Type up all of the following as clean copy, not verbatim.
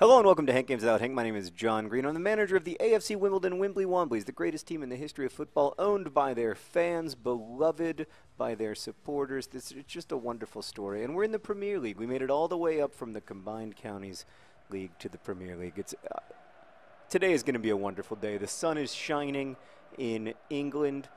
Hello and welcome to Hank Games Without Hank. My name is John Green. I'm the manager of the AFC Wimbledon Wimbly Womblys, the greatest team in the history of football, owned by their fans, beloved by their supporters. It's just a wonderful story. And we're in the Premier League. We made it all the way up from the Combined Counties League to the Premier League. Today is going to be a wonderful day. The sun is shining in England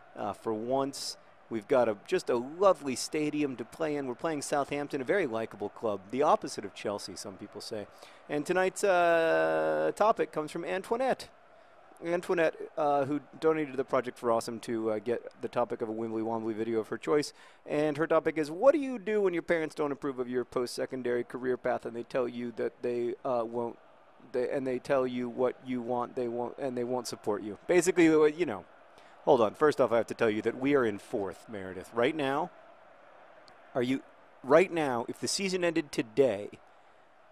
for once. We've got just a lovely stadium to play in. We're playing Southampton, a very likable club, the opposite of Chelsea, some people say. And tonight's topic comes from Antoinette. Antoinette, who donated to the Project for Awesome to get the topic of a Wimbly Wombly video of her choice. And her topic is, what do you do when your parents don't approve of your post-secondary career path and they tell you that they won't, and they tell you what you want, and they won't support you? Basically, you know. Hold on. First off, I have to tell you that we are in fourth, Meredith. Right now, if the season ended today,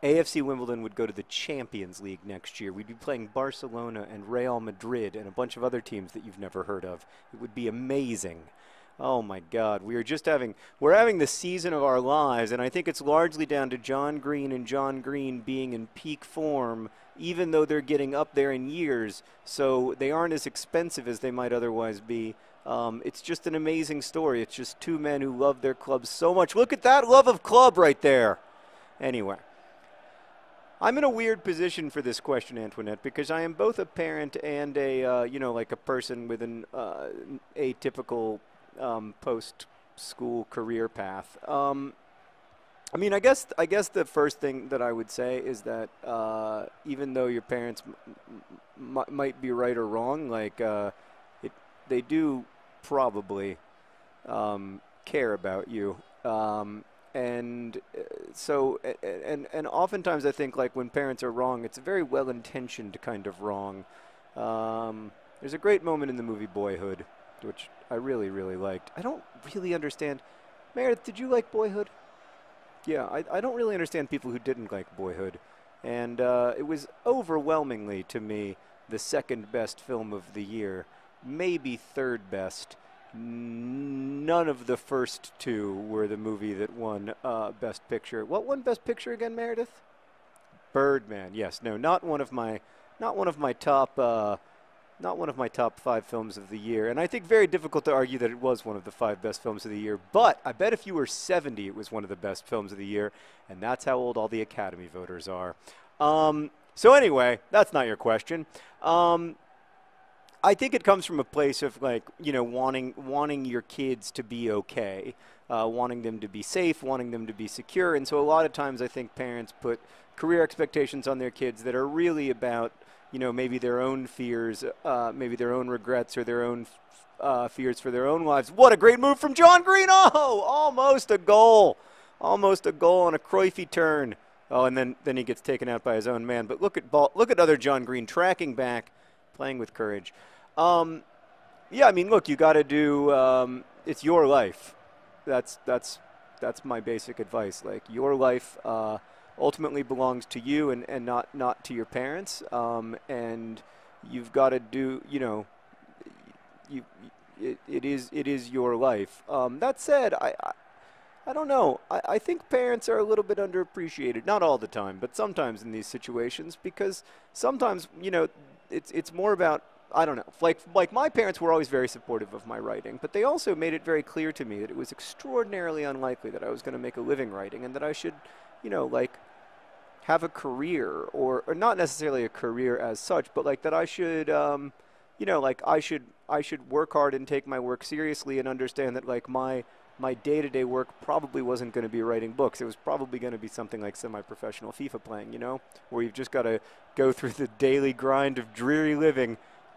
AFC Wimbledon would go to the Champions League next year. We'd be playing Barcelona and Real Madrid and a bunch of other teams that you've never heard of. It would be amazing. Oh my God, we're having the season of our lives, and I think it's largely down to John Green and John Green being in peak form, even though they're getting up there in years, so they aren't as expensive as they might otherwise be. It's just an amazing story. It's just two men who love their clubs so much. Look at that love of club right there. Anyway, I'm in a weird position for this question, Antoinette, because I am both a parent and a, like a person with an atypical post-school career path. I mean, I guess the first thing that I would say is that even though your parents might be right or wrong, like they do probably care about you, and oftentimes I think, like, when parents are wrong, it's a very well-intentioned kind of wrong. There's a great moment in the movie Boyhood, which I really, really liked. I don't really understand. Meredith, did you like Boyhood? Yeah, I don't really understand people who didn't like Boyhood. And it was overwhelmingly, to me, the second best film of the year. Maybe third best. None of the first two were the movie that won Best Picture. What won Best Picture again, Meredith? Birdman. Yes. No, not one of my top 5 films of the year. And I think very difficult to argue that it was one of the 5 best films of the year. But I bet if you were 70, it was one of the best films of the year. And that's how old all the Academy voters are. So anyway, that's not your question. I think it comes from a place of, like, wanting your kids to be okay, wanting them to be safe, wanting them to be secure. And so a lot of times I think parents put career expectations on their kids that are really about, maybe their own fears, maybe their own regrets, or their own fears for their own lives. What a great move from John Green! Oh, almost a goal. Almost a goal on a Cruyffy turn. Oh, and then he gets taken out by his own man. But look at other John Green tracking back, playing with courage. Yeah, I mean, look, you got to do. It's your life. That's my basic advice. Like, your life ultimately belongs to you and not to your parents. And you've got to do. It is your life. That said, I don't know. I think parents are a little bit underappreciated. Not all the time, but sometimes in these situations, because sometimes, it's more about, I don't know. Like my parents were always very supportive of my writing, but they also made it very clear to me that it was extraordinarily unlikely that I was going to make a living writing, and that I should, like, have a career, or not necessarily a career as such, but like that I should, like I should work hard and take my work seriously, and understand that, like, my day-to-day work probably wasn't going to be writing books. It was probably going to be something like semi-professional FIFA playing, where you've just got to go through the daily grind of dreary living,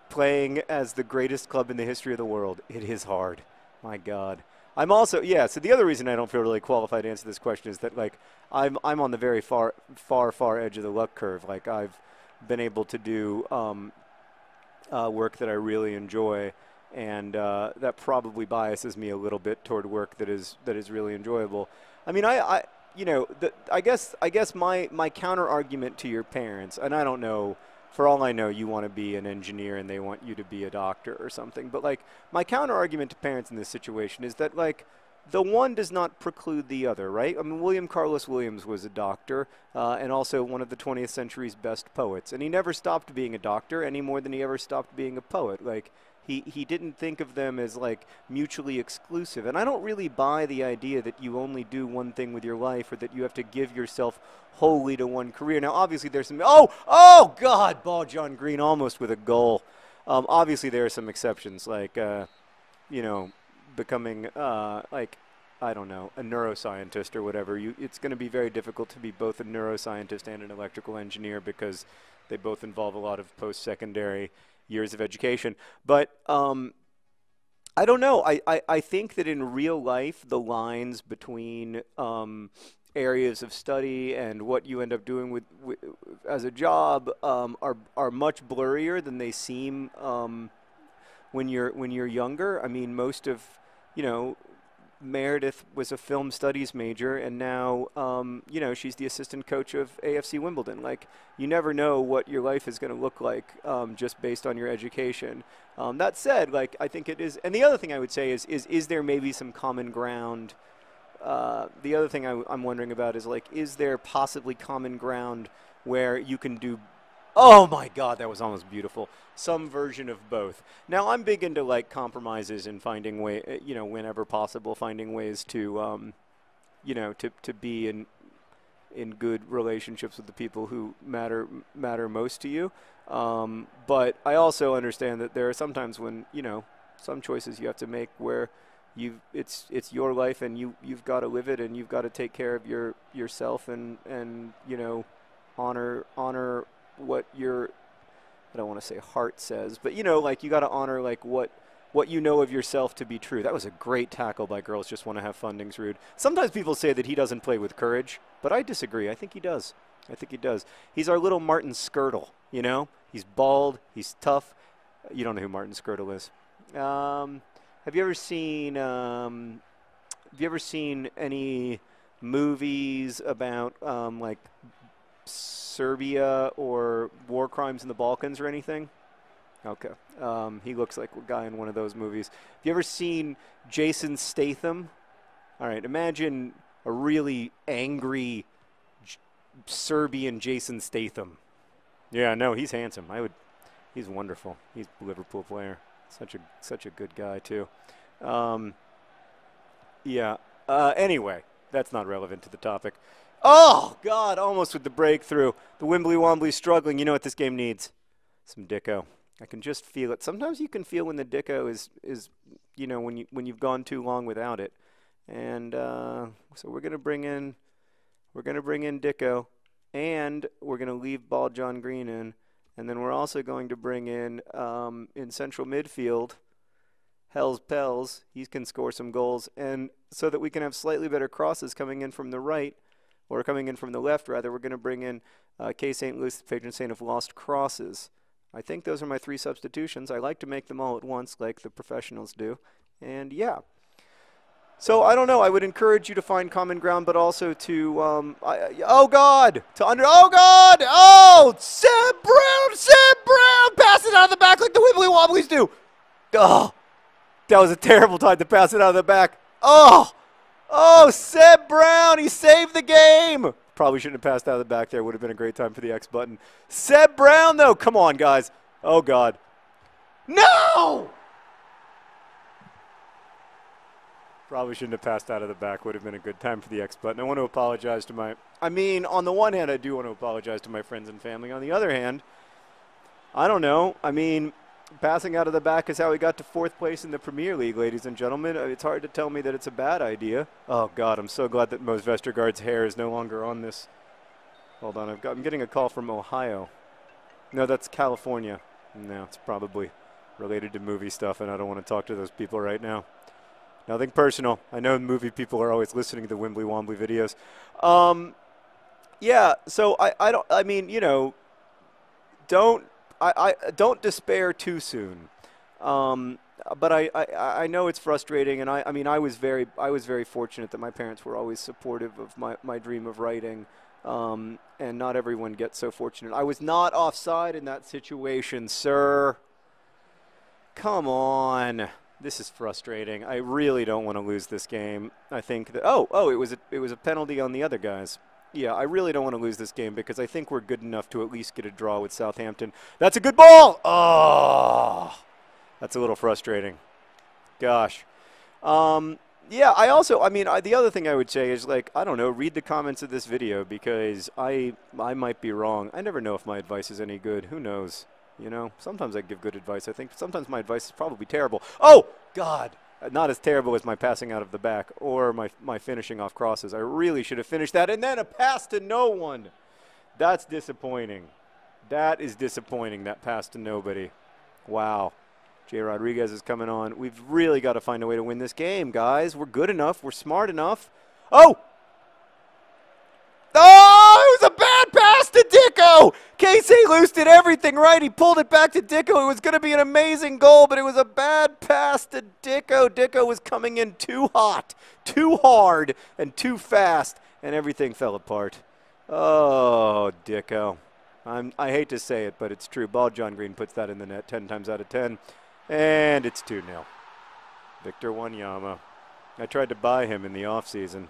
playing as the greatest club in the history of the world. It is hard. My God. I'm also, so the other reason I don't feel really qualified to answer this question is that, like, I'm on the very far edge of the luck curve. Like, I've been able to do work that I really enjoy, and that probably biases me a little bit toward work that is really enjoyable. I mean, I guess my counter argument to your parents, and I don't know, for all I know, you want to be an engineer and they want you to be a doctor or something. But, like, my counter argument to parents in this situation is that, like, the one does not preclude the other, right? I mean, William Carlos Williams was a doctor and also one of the 20th century's best poets. And he never stopped being a doctor any more than he ever stopped being a poet. Like, he didn't think of them as, like, mutually exclusive. And I don't really buy the idea that you only do one thing with your life or that you have to give yourself wholly to one career. Now, obviously, there's some... Oh, God! Ball John Green almost with a goal. Obviously, there are some exceptions, like, you know, becoming, like, I don't know, a neuroscientist or whatever. It's going to be very difficult to be both a neuroscientist and an electrical engineer because they both involve a lot of post-secondary years of education. But I don't know. I think that in real life, the lines between areas of study and what you end up doing with as a job are much blurrier than they seem when you're younger. I mean, most of, you know, Meredith was a film studies major, and now, you know, she's the assistant coach of AFC Wimbledon. Like, you never know what your life is going to look like just based on your education. That said, like, I think it is. And the other thing I would say is there maybe some common ground? The other thing I'm wondering about is, like, is there possibly common ground where you can do... Oh my God, that was almost beautiful. Some version of both. Now, I'm big into, like, compromises and finding you know, whenever possible, finding ways to, you know, to be in good relationships with the people who matter most to you. But I also understand that there are sometimes when, you know, some choices you have to make where it's your life and you've got to live it and you've got to take care of yourself and you know, honor what your, I don't want to say heart says, but, you know, like, you got to honor, like, what you know of yourself to be true. That was a great tackle by Girls Just Want to Have Fun, Rude. Sometimes people say that he doesn't play with courage, but I disagree. I think he does. I think he does. He's our little Martin Skirtle, you know? He's bald. He's tough. You don't know who Martin Skirtle is. Have you ever seen any movies about, like, Serbia or war crimes in the Balkans or anything? Okay. He looks like a guy in one of those movies. Have you ever seen Jason Statham? All right, imagine a really angry Serbian Jason Statham. Yeah, no, he's handsome. He's wonderful. He's a Liverpool player. Such a good guy too. Yeah. Anyway, that's not relevant to the topic. Oh, God, almost with the breakthrough. The Womblys struggling. You know what this game needs? Some dicko. I can just feel it. Sometimes you can feel when the dicko is you know, when you've gone too long without it. And so we're going to bring in dicko, and we're going to leave Ball John Green in, and then we're also going to bring in central midfield, Hells Pels. He can score some goals, and so that we can have slightly better crosses coming in from the right, or coming in from the left, rather, we're going to bring in K. St. Louis, the patron saint of lost crosses. I think those are my 3 substitutions. I like to make them all at once like the professionals do. And, yeah. So, I don't know. I would encourage you to find common ground, but also to, oh, God! Oh, God! Oh! Seb Brown! Pass it out of the back like the Wimbly Womblys do! Oh! That was a terrible time to pass it out of the back. Oh! Oh, Seb Brown, he saved the game. Probably shouldn't have passed out of the back there. Would have been a great time for the X button. Seb Brown, though. Come on, guys. Oh, God. No! Probably shouldn't have passed out of the back. Would have been a good time for the X button. I want to apologize to on the one hand, I do want to apologize to my friends and family. On the other hand, I don't know. I mean, passing out of the back is how we got to 4th place in the Premier League, ladies and gentlemen. It's hard to tell me that it's a bad idea. Oh, God, I'm so glad that Mose Vestergaard's hair is no longer on this. Hold on, I'm getting a call from Ohio. No, that's California. No, it's probably related to movie stuff, and I don't want to talk to those people right now. Nothing personal. I know movie people are always listening to the Wimbly Wombly videos. Yeah, so I mean, you know, don't despair too soon. But I know it's frustrating, and I mean I was very fortunate that my parents were always supportive of my dream of writing, and not everyone gets so fortunate. I was not offside in that situation, sir. Come on. This is frustrating. I really don't want to lose this game. I think that it was a penalty on the other guys. Yeah, I really don't want to lose this game because I think we're good enough to at least get a draw with Southampton. That's a good ball. Oh, that's a little frustrating. Gosh. Yeah, the other thing I would say is, like, I don't know, read the comments of this video because I might be wrong. I never know if my advice is any good. Who knows? You know, sometimes I give good advice. I think sometimes my advice is probably terrible. Oh, God. Not as terrible as my passing out of the back or my finishing off crosses. I really should have finished that. And then a pass to no one. That's disappointing. That is disappointing, that pass to nobody. Wow. Jay Rodriguez is coming on. We've really got to find a way to win this game, guys. We're good enough. We're smart enough. Oh! Oh, it was a bad pass to Dicko. Casey Luce did everything right. He pulled it back to Dicko. It was going to be an amazing goal, but it was a bad pass to Dicko. Dicko was coming in too hot, too hard, and too fast, and everything fell apart. Oh, Dicko. I hate to say it, but it's true. Ball John Green puts that in the net 10 times out of 10, and it's 2-0. Victor Wanyama. I tried to buy him in the offseason.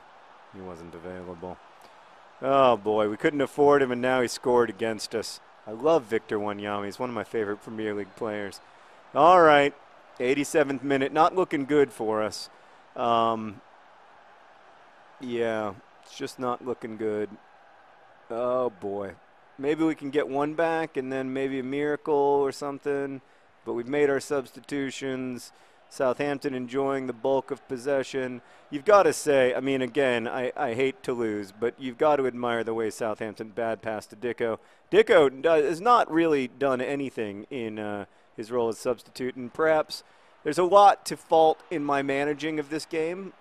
He wasn't available. Oh, boy, we couldn't afford him, and now he scored against us. I love Victor Wanyama. He's one of my favorite Premier League players. All right, 87th minute. Not looking good for us. Yeah, it's just not looking good. Oh, boy. Maybe we can get one back and then maybe a miracle or something. But we've made our substitutions. Southampton enjoying the bulk of possession. You've got to say, I mean, again, I hate to lose, but you've got to admire the way Southampton bad pass to Dicko. Dicko has not really done anything in his role as substitute, and perhaps there's a lot to fault in my managing of this game.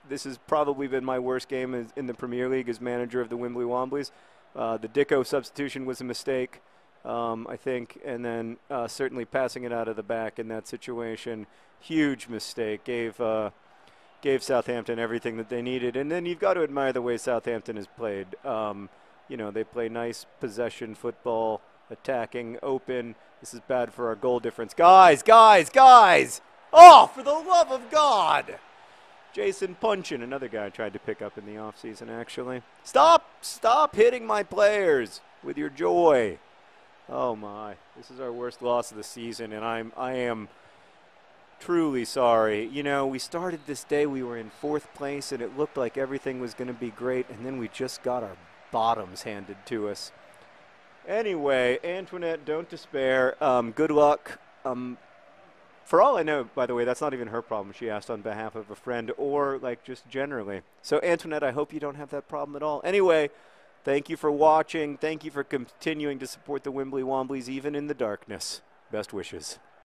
This has probably been my worst game in the Premier League as manager of the Wimbly Womblys. The Dicko substitution was a mistake. I think, and then certainly passing it out of the back in that situation, huge mistake. Gave Southampton everything that they needed, and then you've got to admire the way Southampton has played. You know, they play nice possession football, attacking, open. This is bad for our goal difference. Guys! Oh, for the love of God! Jason Punchin, another guy I tried to pick up in the offseason, actually. Stop hitting my players with your joy. Oh my, this is our worst loss of the season, and I am truly sorry. You know, we started this day, we were in 4th place, and it looked like everything was going to be great, and then we just got our bottoms handed to us. Anyway, Antoinette, don't despair. Good luck. For all I know, by the way, that's not even her problem. She asked on behalf of a friend or, like, just generally. So, Antoinette, I hope you don't have that problem at all. Anyway, thank you for watching. Thank you for continuing to support the Wimbly Womblys even in the darkness. Best wishes.